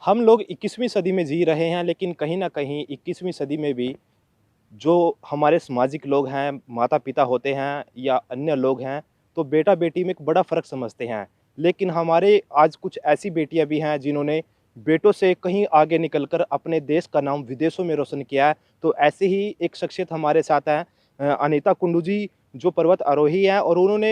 हम लोग 21वीं सदी में जी रहे हैं, लेकिन कहीं न कहीं 21वीं सदी में भी जो हमारे सामाजिक लोग हैं, माता-पिता होते हैं या अन्य लोग हैं, तो बेटा-बेटी में एक बड़ा फ़र्क समझते हैं। लेकिन हमारे आज कुछ ऐसी बेटियाँ भी हैं जिन्होंने बेटों से कहीं आगे निकल कर अपने देश का नाम विदेशों में रोशन किया है। तो ऐसे ही एक शख्सियत हमारे साथ हैं, अनीता कुंडू जी, जो पर्वत आरोही हैं और उन्होंने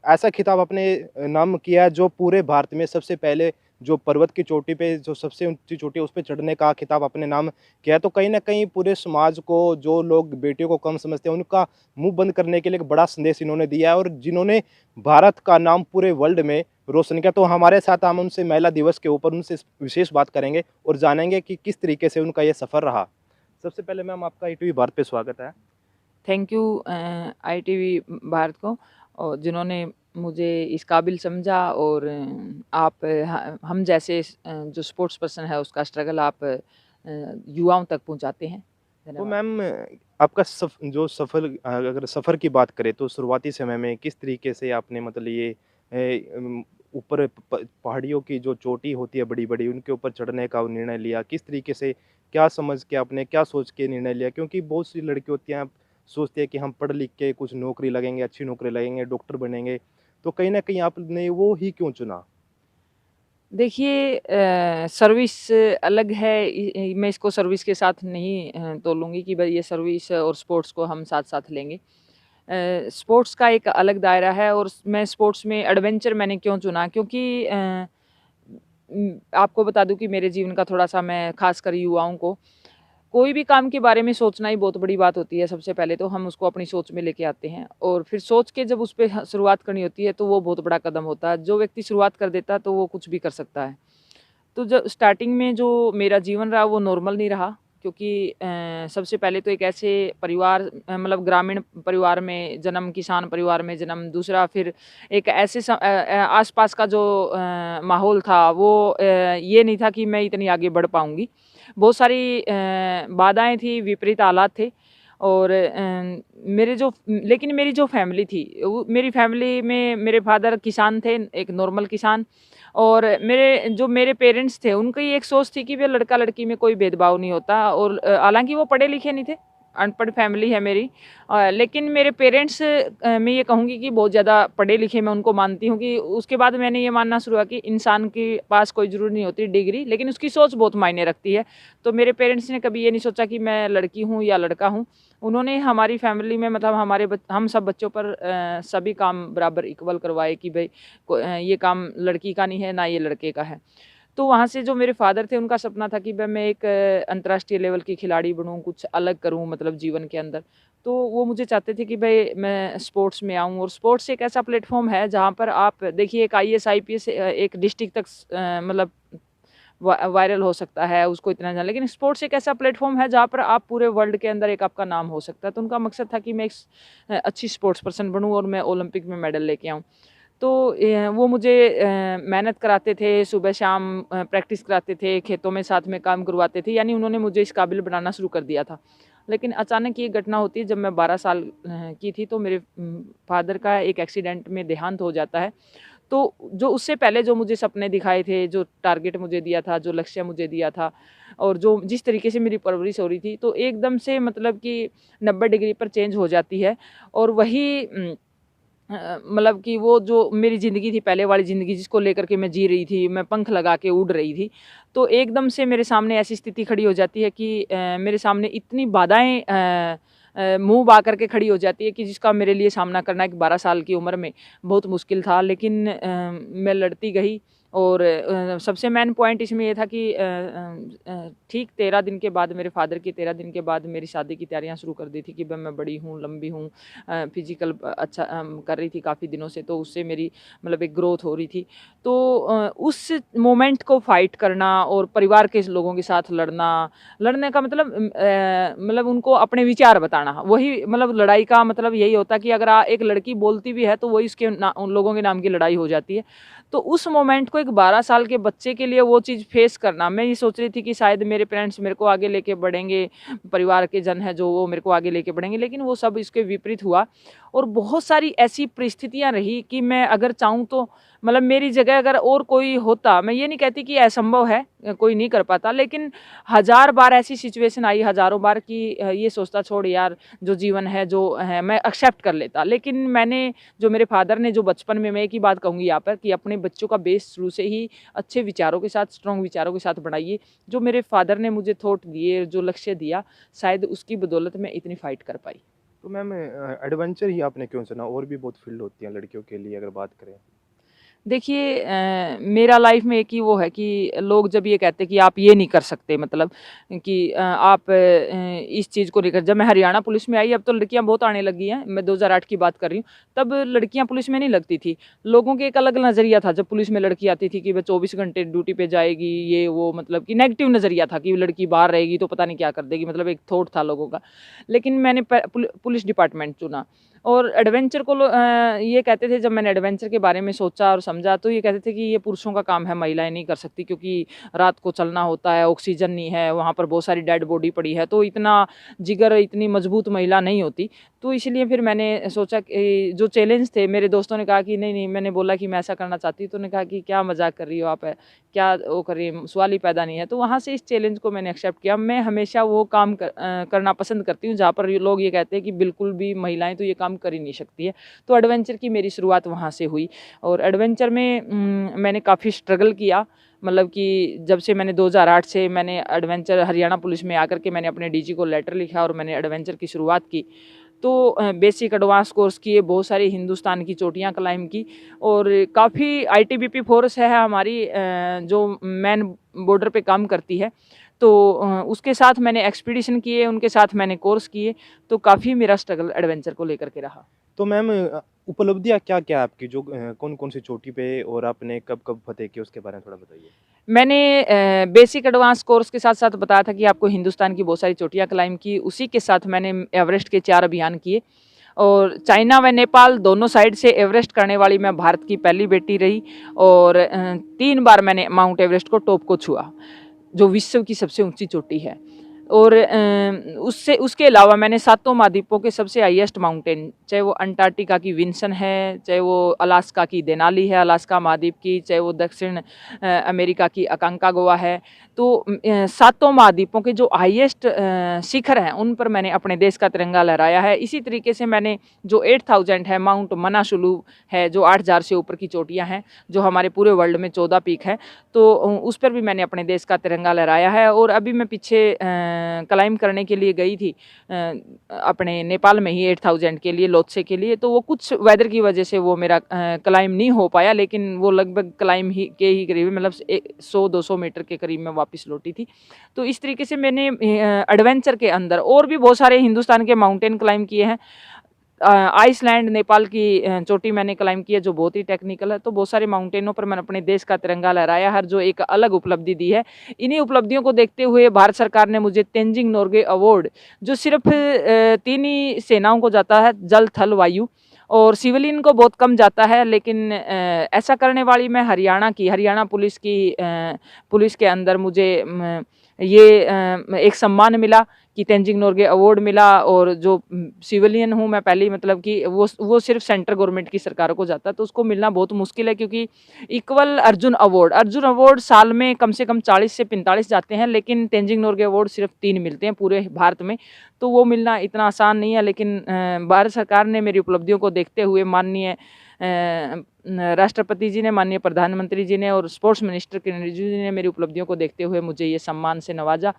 ऐसा खिताब अपने नाम किया है जो पूरे भारत में सबसे पहले जो पर्वत की चोटी पे जो सबसे ऊँची चोटी है उस पे चढ़ने का खिताब अपने नाम किया है। तो कहीं न कहीं पूरे समाज को, जो लोग बेटियों को कम समझते हैं, उनका मुँह बंद करने के लिए एक बड़ा संदेश इन्होंने दिया है और जिन्होंने भारत का नाम पूरे वर्ल्ड में रोशन किया। तो हमारे साथ हम उनसे महिला दिवस के ऊपर उनसे विशेष बात करेंगे और जानेंगे कि किस तरीके से उनका ये सफ़र रहा। सबसे पहले मैम आपका ईटीवी भारत पे स्वागत है। थैंक यू आईटीवी भारत को, और जिन्होंने मुझे इस काबिल समझा, और आप हम जैसे जो स्पोर्ट्स पर्सन है उसका स्ट्रगल आप युवाओं तक पहुंचाते हैं। तो धन्यवाद। मैम आपका जो सफ़र, अगर सफ़र की बात करें तो शुरुआती समय में किस तरीके से आपने मतलब ये ऊपर पहाड़ियों की जो चोटी होती है बड़ी-बड़ी उनके ऊपर चढ़ने का निर्णय लिया? किस तरीके से, क्या समझ के आपने, क्या सोच के निर्णय लिया? क्योंकि बहुत सी लड़की होती हैं, सोचती है कि हम पढ़ लिख के कुछ नौकरी लगेंगे, अच्छी नौकरी लगेंगे, डॉक्टर बनेंगे। तो कहीं न कहीं आपने वो ही क्यों चुना? देखिए, सर्विस अलग है। मैं इसको सर्विस के साथ नहीं तोलूँगी कि भाई ये सर्विस और स्पोर्ट्स को हम साथ-साथ लेंगे। स्पोर्ट्स का एक अलग दायरा है, और मैं स्पोर्ट्स में एडवेंचर मैंने क्यों चुना, क्योंकि आपको बता दूँ कि मेरे जीवन का थोड़ा-सा, मैं ख़ासकर युवाओं को, कोई भी काम के बारे में सोचना ही बहुत बड़ी बात होती है। सबसे पहले तो हम उसको अपनी सोच में लेके आते हैं, और फिर सोच के जब उस पे शुरुआत करनी होती है तो वो बहुत बड़ा कदम होता है। जो व्यक्ति शुरुआत कर देता है तो वो कुछ भी कर सकता है। तो जब स्टार्टिंग में जो मेरा जीवन रहा वो नॉर्मल नहीं रहा, क्योंकि सबसे पहले तो एक ऐसे परिवार, मतलब ग्रामीण परिवार में जन्म, किसान परिवार में जन्म, दूसरा फिर एक ऐसे आस-पास का जो माहौल था वो ये नहीं था कि मैं इतनी आगे बढ़ पाऊँगी। बहुत सारी बाधाएँ थी, विपरीत हालात थे, और लेकिन मेरी जो फैमिली थी, वो मेरी फैमिली में मेरे फादर किसान थे, एक नॉर्मल किसान, और मेरे पेरेंट्स थे, उनकी एक सोच थी कि भई लड़का-लड़की में कोई भेदभाव नहीं होता, और हालाँकि वो पढ़े-लिखे नहीं थे, अनपढ़ फैमिली है मेरी। लेकिन मेरे पेरेंट्स, मैं ये कहूँगी कि बहुत ज़्यादा पढ़े-लिखे मैं उनको मानती हूँ, कि उसके बाद मैंने ये मानना शुरू किया कि इंसान के पास कोई ज़रूरी नहीं होती डिग्री, लेकिन उसकी सोच बहुत मायने रखती है। तो मेरे पेरेंट्स ने कभी ये नहीं सोचा कि मैं लड़की हूँ या लड़का हूँ। उन्होंने हमारी फैमिली में, मतलब हम सब बच्चों पर सभी काम बराबर इक्वल करवाए, कि भई ये काम लड़की का नहीं है, ना ये लड़के का है। तो वहाँ से जो मेरे फ़ादर थे, उनका सपना था कि भई मैं एक अंतर्राष्ट्रीय लेवल की खिलाड़ी बनूँ, कुछ अलग करूँ मतलब जीवन के अंदर। तो वो मुझे चाहते थे कि भई मैं स्पोर्ट्स में आऊँ, और स्पोर्ट्स एक ऐसा प्लेटफ़ॉर्म है जहाँ पर आप देखिए, एक आईएएस, आईपीएस एक डिस्ट्रिक्ट तक मतलब वायरल हो सकता है, उसको इतना जान, लेकिन स्पोर्ट्स एक ऐसा प्लेटफ़ॉर्म है जहाँ पर आप पूरे वर्ल्ड के अंदर एक आपका नाम हो सकता है। तो उनका मकसद था कि मैं एक अच्छी स्पोर्ट्स पर्सन बनूँ और मैं ओलंपिक में मेडल लेके आऊँ। तो वो मुझे मेहनत कराते थे, सुबह-शाम प्रैक्टिस कराते थे, खेतों में साथ में काम करवाते थे, यानी उन्होंने मुझे इस काबिल बनाना शुरू कर दिया था। लेकिन अचानक ये घटना होती है, जब मैं 12 साल की थी, तो मेरे फ़ादर का एक एक्सीडेंट में देहांत हो जाता है। तो जो उससे पहले जो मुझे सपने दिखाए थे, जो टारगेट मुझे दिया था, जो लक्ष्य मुझे दिया था, और जो जिस तरीके से मेरी परवरिश हो रही थी, तो एकदम से मतलब कि 90 डिग्री पर चेंज हो जाती है, और वही मतलब कि वो जो मेरी ज़िंदगी थी, पहले वाली ज़िंदगी जिसको लेकर के मैं जी रही थी, मैं पंख लगा के उड़ रही थी, तो एकदम से मेरे सामने ऐसी स्थिति खड़ी हो जाती है कि मेरे सामने इतनी बाधाएँ मुँह बा करके खड़ी हो जाती है, कि जिसका मेरे लिए सामना करना एक 12 साल की उम्र में बहुत मुश्किल था। लेकिन मैं लड़ती गई, और सबसे मेन पॉइंट इसमें ये था कि ठीक 13 दिन के बाद, मेरे फादर की 13 दिन के बाद मेरी शादी की तैयारियाँ शुरू कर दी थी, कि भई मैं बड़ी हूँ, लंबी हूँ, फिज़िकल अच्छा कर रही थी काफ़ी दिनों से, तो उससे मेरी मतलब एक ग्रोथ हो रही थी। तो उस मोमेंट को फ़ाइट करना और परिवार के लोगों के साथ लड़ने का मतलब मतलब उनको अपने विचार बताना, वही मतलब लड़ाई का मतलब यही होता है, कि अगर एक लड़की बोलती भी है तो वही उसके उन लोगों के नाम की लड़ाई हो जाती है। तो उस मोमेंट को एक 12 साल के बच्चे के लिए वो चीज़ फेस करना, मैं ये सोच रही थी कि शायद मेरे पेरेंट्स मेरे को आगे लेके बढ़ेंगे, परिवार के जन हैं जो वो मेरे को आगे लेके बढ़ेंगे, लेकिन वो सब इसके विपरीत हुआ। और बहुत सारी ऐसी परिस्थितियां रही कि मैं अगर चाहूँ तो मतलब मेरी जगह अगर और कोई होता, मैं ये नहीं कहती कि असंभव है, कोई नहीं कर पाता, लेकिन हज़ार बार ऐसी सिचुएशन आई, हज़ारों बार कि ये सोचता छोड़ यार जो जीवन है जो है मैं एक्सेप्ट कर लेता। लेकिन मैंने जो मेरे फादर ने जो बचपन में, मैं एक ही बात कहूँगी यहाँ पर कि अपने बच्चों का बेस शुरू से ही अच्छे विचारों के साथ, स्ट्रॉन्ग विचारों के साथ बनाइए। जो मेरे फादर ने मुझे थॉट दिए, जो लक्ष्य दिया, शायद उसकी बदौलत मैं इतनी फाइट कर पाई। तो मैम एडवेंचर ही आपने क्यों चुना? और भी बहुत फील्ड होती हैं लड़कियों के लिए अगर बात करें। देखिए मेरा लाइफ में एक ही वो है कि लोग जब ये कहते हैं कि आप ये नहीं कर सकते, मतलब कि आप इस चीज़ को लेकर, जब मैं हरियाणा पुलिस में आई, अब तो लड़कियां बहुत आने लगी हैं, मैं 2008 की बात कर रही हूँ, तब लड़कियां पुलिस में नहीं लगती थी। लोगों के एक अलग नज़रिया था जब पुलिस में लड़की आती थी कि वह 24 घंटे ड्यूटी पे जाएगी, ये वो, मतलब कि नेगेटिव नज़रिया था कि लड़की बाहर रहेगी तो पता नहीं क्या कर देगी, मतलब एक थॉट था लोगों का। लेकिन मैंने पुलिस डिपार्टमेंट चुना। और एडवेंचर को ये कहते थे, जब मैंने एडवेंचर के बारे में सोचा और समझा, तो ये कहते थे कि ये पुरुषों का काम है, महिलाएं नहीं कर सकती, क्योंकि रात को चलना होता है, ऑक्सीजन नहीं है, वहाँ पर बहुत सारी डेड बॉडी पड़ी है, तो इतना जिगर, इतनी मजबूत महिला नहीं होती। तो इसलिए फिर मैंने सोचा कि जो चैलेंज थे, मेरे दोस्तों ने कहा कि नहीं नहीं, मैंने बोला कि मैं ऐसा करना चाहती हूँ, तो उन्होंने कहा कि क्या मजाक कर रही हो आप, क्या वो कर रही है, सवाल ही पैदा नहीं है। तो वहाँ से इस चैलेंज को मैंने एक्सेप्ट किया। मैं हमेशा वो काम करना पसंद करती हूँ जहाँ पर लोग ये कहते हैं कि बिल्कुल भी महिलाएं तो ये काम कर ही नहीं सकती है। तो एडवेंचर की मेरी शुरुआत वहाँ से हुई। और एडवेंचर में मैंने काफ़ी स्ट्रगल किया, मतलब कि जब से मैंने 2008 से मैंने एडवेंचर हरियाणा पुलिस में आकर के मैंने अपने डीजी को लेटर लिखा और मैंने एडवेंचर की शुरुआत की। तो बेसिक एडवांस कोर्स किए, बहुत सारी हिंदुस्तान की चोटियां क्लाइंब की, और काफ़ी आईटीबीपी फोर्स है हमारी जो मैन बॉर्डर पे काम करती है, तो उसके साथ मैंने एक्सपीडिशन किए, उनके साथ मैंने कोर्स किए, तो काफ़ी मेरा स्ट्रगल एडवेंचर को लेकर के रहा। तो मैम उपलब्धियाँ क्या-क्या आपकी जो कौन-कौन सी चोटी पे और आपने कब-कब फ़तेह किए उसके बारे में थोड़ा बताइए? मैंने बेसिक एडवांस कोर्स के साथ-साथ बताया था कि आपको हिंदुस्तान की बहुत सारी चोटियाँ क्लाइंब की, उसी के साथ मैंने एवरेस्ट के 4 अभियान किए। और चाइना व नेपाल दोनों साइड से एवरेस्ट करने वाली मैं भारत की पहली बेटी रही। और 3 बार मैंने माउंट एवरेस्ट को टॉप को छुआ, जो विश्व की सबसे ऊंची चोटी है। और उससे उसके अलावा मैंने सातों महाद्वीपों के सबसे हाईएस्ट माउंटेन, चाहे वो अंटार्कटिका की विंसन है, चाहे वो अलास्का की देनाली है अलास्का महाद्वीप की, चाहे वो दक्षिण अमेरिका की अकांकागुआ है, तो सातों महाद्वीपों के जो हाईएस्ट शिखर हैं उन पर मैंने अपने देश का तिरंगा लहराया है। इसी तरीके से मैंने जो 8000 है, माउंट मनासुलु है, जो 8000 से ऊपर की चोटियाँ हैं, जो हमारे पूरे वर्ल्ड में 14 पीक है, तो उस पर भी मैंने अपने देश का तिरंगा लहराया है। और अभी मैं पीछे क्लाइंब करने के लिए गई थी अपने नेपाल में ही 8000 के लिए, लोत्से के लिए, तो वो कुछ वेदर की वजह से वो मेरा क्लाइंब नहीं हो पाया, लेकिन वो लगभग क्लाइंब ही करीब, मतलब 100-200 मीटर के करीब मैं वापस लौटी थी। तो इस तरीके से मैंने एडवेंचर के अंदर और भी बहुत सारे हिंदुस्तान के माउंटेन क्लाइंब किए हैं। आइसलैंड, नेपाल की चोटी मैंने क्लाइंब की है, जो बहुत ही टेक्निकल है। तो बहुत सारे माउंटेनों पर मैंने अपने देश का तिरंगा लहराया है, जो एक अलग उपलब्धि दी है। इन्हीं उपलब्धियों को देखते हुए भारत सरकार ने मुझे तेंजिंग नोर्गे अवार्ड, जो सिर्फ 3 ही सेनाओं को जाता है, जल, थल, वायु, और सिविलियन को बहुत कम जाता है, लेकिन ऐसा करने वाली मैं हरियाणा पुलिस के अंदर मुझे ये एक सम्मान मिला कि तेंजिंग नोर्गे अवार्ड मिला। और जो सिविलियन हूँ मैं पहले, मतलब कि वो सिर्फ सेंट्रल गवर्नमेंट की सरकारों को जाता है, तो उसको मिलना बहुत मुश्किल है, क्योंकि इक्वल अर्जुन अवार्ड साल में कम से कम 40 से 45 जाते हैं, लेकिन तेंजिंग नोर्गे अवार्ड सिर्फ 3 मिलते हैं पूरे भारत में, तो वो मिलना इतना आसान नहीं है। लेकिन भारत सरकार ने मेरी उपलब्धियों को देखते हुए, माननीय राष्ट्रपति जी ने, माननीय प्रधानमंत्री जी ने और स्पोर्ट्स मिनिस्टर किरण रिजिजू जी ने मेरी उपलब्धियों को देखते हुए मुझे ये सम्मान से नवाजा।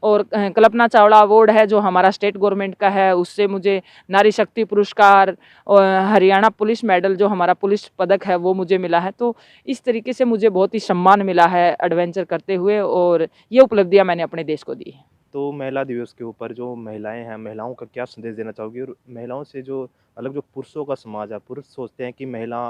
और कल्पना चावला अवार्ड है, जो हमारा स्टेट गवर्नमेंट का है, उससे मुझे नारी शक्ति पुरस्कार और हरियाणा पुलिस मेडल, जो हमारा पुलिस पदक है, वो मुझे मिला है। तो इस तरीके से मुझे बहुत ही सम्मान मिला है एडवेंचर करते हुए, और ये उपलब्धियाँ मैंने अपने देश को दी है। तो महिला दिवस के ऊपर जो महिलाएं हैं, महिलाओं का क्या संदेश देना चाहोगी? और महिलाओं से जो अलग जो पुरुषों का समाज है, पुरुष सोचते हैं कि महिला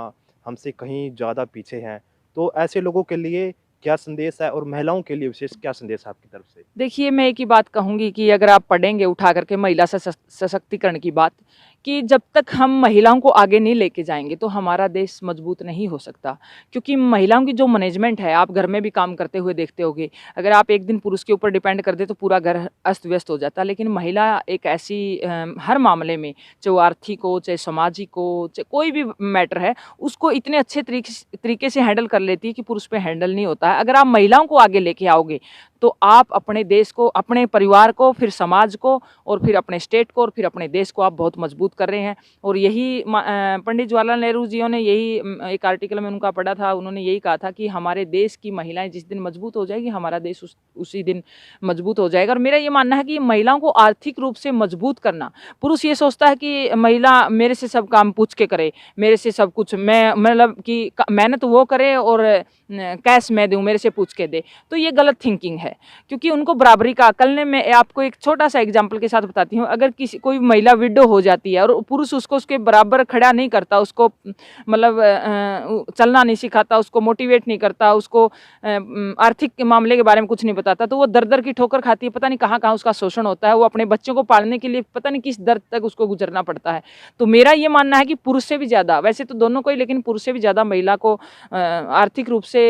हमसे कहीं ज़्यादा पीछे हैं, तो ऐसे लोगों के लिए क्या संदेश है और महिलाओं के लिए विशेष क्या संदेश है आपकी तरफ से? देखिए, मैं एक ही बात कहूँगी कि अगर आप पढ़ेंगे उठा करके महिला सशक्तिकरण की बात, कि जब तक हम महिलाओं को आगे नहीं लेके जाएंगे तो हमारा देश मजबूत नहीं हो सकता। क्योंकि महिलाओं की जो मैनेजमेंट है, आप घर में भी काम करते हुए देखते होगे, अगर आप एक दिन पुरुष के ऊपर डिपेंड कर दे तो पूरा घर अस्त व्यस्त हो जाता है। लेकिन महिला एक ऐसी हर मामले में, चाहे वो आर्थिक हो, चाहे सामाजिक हो, चाहे कोई भी मैटर है, उसको इतने अच्छे तरीके से हैंडल कर लेती है कि पुरुष पे हैंडल नहीं होता है। अगर आप महिलाओं को आगे लेके आओगे तो आप अपने देश को, अपने परिवार को, फिर समाज को, और फिर अपने स्टेट को, और फिर अपने देश को आप बहुत मजबूत कर रहे हैं। और यही पंडित जवाहरलाल नेहरू जी ने यही एक आर्टिकल में उनका पढ़ा था, उन्होंने यही कहा था कि हमारे देश की महिलाएं जिस दिन मजबूत हो जाएगी, हमारा देश उसी दिन मजबूत हो जाएगा। और मेरा ये मानना है कि महिलाओं को आर्थिक रूप से मजबूत करना, पुरुष ये सोचता है कि महिला मेरे से सब काम पूछ के करे, मेरे से सब कुछ, मैं मतलब कि मेहनत वो करे और कैश मैं दूं, मेरे से पूछ के दे, तो ये गलत थिंकिंग है। क्योंकि उनको बराबरी का, कल ने मैं आपको एक छोटा सा एग्जांपल के साथ बताती हूँ, अगर कोई महिला विडो हो जाती है और पुरुष उसको उसके बराबर खड़ा नहीं करता, उसको मतलब चलना नहीं सिखाता, उसको मोटिवेट नहीं करता, उसको आर्थिक के मामले के बारे में कुछ नहीं बताता, तो वो दर दर की ठोकर खाती है, पता नहीं कहाँ कहाँ उसका शोषण होता है, वो अपने बच्चों को पालने के लिए पता नहीं किस दर तक उसको गुजरना पड़ता है। तो मेरा ये मानना है कि पुरुष से भी ज़्यादा, वैसे तो दोनों को ही, लेकिन पुरुष से भी ज़्यादा महिला को आर्थिक रूप से,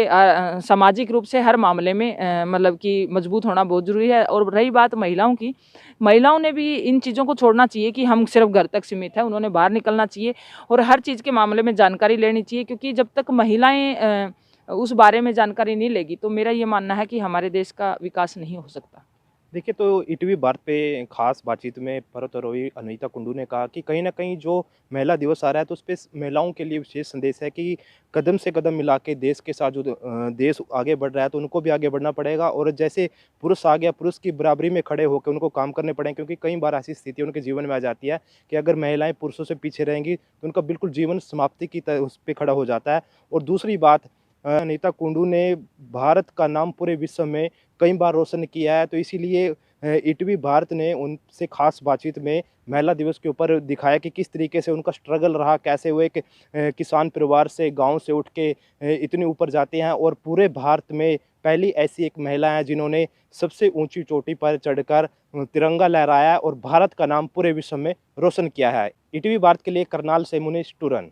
सामाजिक रूप से, हर मामले में मतलब कि मजबूत होना बहुत ज़रूरी है। और रही बात महिलाओं की, महिलाओं ने भी इन चीज़ों को छोड़ना चाहिए कि हम सिर्फ घर तक सीमित है, उन्होंने बाहर निकलना चाहिए और हर चीज़ के मामले में जानकारी लेनी चाहिए। क्योंकि जब तक महिलाएं उस बारे में जानकारी नहीं लेगी तो मेरा ये मानना है कि हमारे देश का विकास नहीं हो सकता। देखिए, तो ईटीवी भारत पे खास बातचीत में पर्वतारोही अनीता कुंडू ने कहा कि कहीं न कहीं जो महिला दिवस आ रहा है, तो उसपे महिलाओं के लिए विशेष संदेश है कि कदम से कदम मिला के देश के साथ जो देश आगे बढ़ रहा है, तो उनको भी आगे बढ़ना पड़ेगा। और जैसे पुरुष आ गया, पुरुष की बराबरी में खड़े होकर उनको काम करने पड़ेंगे, क्योंकि कई बार ऐसी स्थिति उनके जीवन में आ जाती है कि अगर महिलाएँ पुरुषों से पीछे रहेंगी, तो उनका बिल्कुल जीवन समाप्ति की उस पे खड़ा हो जाता है। और दूसरी बात, अनीता कुंडू ने भारत का नाम पूरे विश्व में कई बार रोशन किया है, तो इसीलिए ईटीवी भारत ने उनसे खास बातचीत में महिला दिवस के ऊपर दिखाया कि किस तरीके से उनका स्ट्रगल रहा, कैसे वो एक किसान परिवार से, गाँव से उठ के इतने ऊपर जाते हैं और पूरे भारत में पहली ऐसी एक महिला है जिन्होंने सबसे ऊँची चोटी पर चढ़कर तिरंगा लहराया और भारत का नाम पूरे विश्व में रोशन किया है। ईटीवी भारत के लिए करनाल से मुनीश टूरन।